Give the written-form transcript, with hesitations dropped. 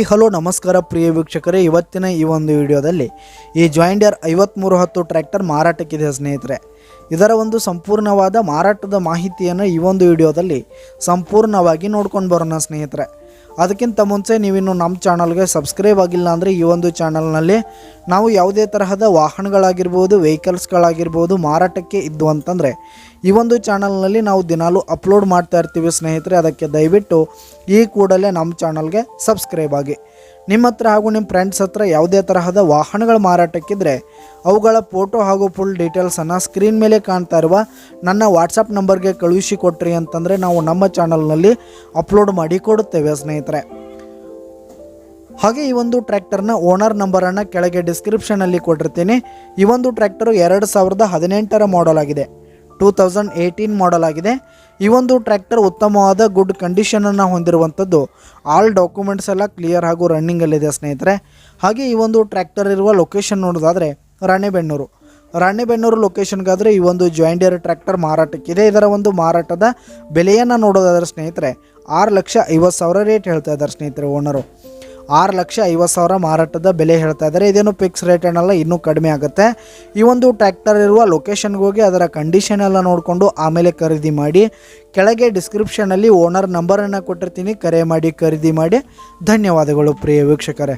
Hello ನಮಸ್ಕಾರ ಪ್ರಿಯ ವೀಕ್ಷಕರೇ, ಇವತ್ತಿನ ಈ ಒಂದು ವಿಡಿಯೋದಲ್ಲಿ ಈ ಜಾಯಿಂಡರ್ 5310 ಟ್ರ್ಯಾಕ್ಟರ್ ಮಾರಾಟಕ್ಕಿದೆ ಸ್ನೇಹಿತರೆ. ಇದರ ಒಂದು ಸಂಪೂರ್ಣವಾದ ಮಾರಾಟದ ಮಾಹಿತಿಯನ್ನು ಈ ಒಂದು ವಿಡಿಯೋದಲ್ಲಿ ಸಂಪೂರ್ಣವಾಗಿ ನೋಡ್ಕೊಂಡು ಬರೋಣ ಸ್ನೇಹಿತರೆ. ಅದಕ್ಕಿಂತ ಮುಂಚೆ ನೀವಿನ್ನು ನಮ್ಮ ಚಾನಲ್ಗೆ ಸಬ್ಸ್ಕ್ರೈಬ್ ಆಗಿಲ್ಲ ಅಂದರೆ ಈ ಒಂದು ಚಾನಲ್ನಲ್ಲಿ ನಾವು ಯಾವುದೇ ತರಹದ ವಾಹನಗಳಾಗಿರ್ಬೋದು, ವೆಹಿಕಲ್ಸ್ಗಳಾಗಿರ್ಬೋದು ಮಾರಾಟಕ್ಕೆ ಇದ್ದು ಅಂತಂದರೆ ಈ ಒಂದು ಚಾನಲ್ನಲ್ಲಿ ನಾವು ದಿನಾಲೂ ಅಪ್ಲೋಡ್ ಮಾಡ್ತಾ ಇರ್ತೀವಿ ಸ್ನೇಹಿತರೆ. ಅದಕ್ಕೆ ದಯವಿಟ್ಟು ಈ ಕೂಡಲೇ ನಮ್ಮ ಚಾನಲ್ಗೆ ಸಬ್ಸ್ಕ್ರೈಬ್ ಆಗಿ. ನಿಮ್ಮ ಹತ್ರ ಹಾಗೂ ನಿಮ್ಮ ಫ್ರೆಂಡ್ಸ್ ಹತ್ರ ಯಾವುದೇ ತರಹದ ವಾಹನಗಳ ಮಾರಾಟಕ್ಕಿದ್ರೆ ಅವುಗಳ ಫೋಟೋ ಹಾಗೂ ಫುಲ್ ಡೀಟೇಲ್ಸನ್ನು ಸ್ಕ್ರೀನ್ ಮೇಲೆ ಕಾಣ್ತಾ ಇರುವ ನನ್ನ ವಾಟ್ಸಪ್ ನಂಬರ್ಗೆ ಕಳುಹಿಸಿ ಕೊಟ್ರಿ ಅಂತಂದರೆ ನಾವು ನಮ್ಮ ಚಾನಲ್ನಲ್ಲಿ ಅಪ್ಲೋಡ್ ಮಾಡಿ ಕೊಡುತ್ತೇವೆ ಸ್ನೇಹಿತರೆ. ಹಾಗೆ ಈ ಒಂದು ಟ್ರ್ಯಾಕ್ಟರ್ನ ಓನರ್ ನಂಬರನ್ನು ಕೆಳಗೆ ಡಿಸ್ಕ್ರಿಪ್ಷನಲ್ಲಿ ಕೊಟ್ಟಿರ್ತೀನಿ. ಈ ಒಂದು ಟ್ರ್ಯಾಕ್ಟರು 2018 ಮಾಡೆಲ್ ಆಗಿದೆ, 2018 ಮಾಡೆಲ್ ಆಗಿದೆ. ಈ ಒಂದು ಟ್ರ್ಯಾಕ್ಟರ್ ಉತ್ತಮವಾದ ಗುಡ್ ಕಂಡೀಷನನ್ನು ಹೊಂದಿರುವಂಥದ್ದು. ಆಲ್ ಡಾಕ್ಯುಮೆಂಟ್ಸ್ ಎಲ್ಲ ಕ್ಲಿಯರ್ ಹಾಗೂ ರನ್ನಿಂಗಲ್ಲಿದೆ ಸ್ನೇಹಿತರೆ. ಹಾಗೆ ಈ ಒಂದು ಟ್ರ್ಯಾಕ್ಟರ್ ಇರುವ ಲೊಕೇಶನ್ ನೋಡೋದಾದರೆ ರಾಣೆಬೆನ್ನೂರು ಲೊಕೇಶನ್ಗಾದರೆ ಈ ಒಂದು ಜಾಯಿಂಡರ್ ಟ್ರ್ಯಾಕ್ಟರ್ ಮಾರಾಟಕ್ಕಿದೆ. ಇದರ ಒಂದು ಮಾರಾಟದ ಬೆಲೆಯನ್ನು ನೋಡೋದಾದರೆ ಸ್ನೇಹಿತರೆ 6,50,000 ರೇಟ್ ಹೇಳ್ತಾ ಇದ್ದಾರೆ ಸ್ನೇಹಿತರೆ. ಓನರು 6,50,000 ಮಾರಾಟದ ಬೆಲೆ ಹೇಳ್ತಾ ಇದ್ದಾರೆ. ಇದೇನು ಫಿಕ್ಸ್ ರೇಟ್ ಏನಲ್ಲ, ಇನ್ನೂ ಕಡಿಮೆ ಆಗುತ್ತೆ. ಈ ಒಂದು ಟ್ರ್ಯಾಕ್ಟರ್ ಇರುವ ಲೊಕೇಶನ್ಗೆ ಹೋಗಿ ಅದರ ಕಂಡೀಷನ್ ಎಲ್ಲ ನೋಡಿಕೊಂಡು ಆಮೇಲೆ ಖರೀದಿ ಮಾಡಿ. ಕೆಳಗೆ ಡಿಸ್ಕ್ರಿಪ್ಷನಲ್ಲಿ ಓನರ್ ನಂಬರನ್ನು ಕೊಟ್ಟಿರ್ತೀನಿ, ಕರೆ ಮಾಡಿ ಖರೀದಿ ಮಾಡಿ. ಧನ್ಯವಾದಗಳು ಪ್ರಿಯ ವೀಕ್ಷಕರೇ.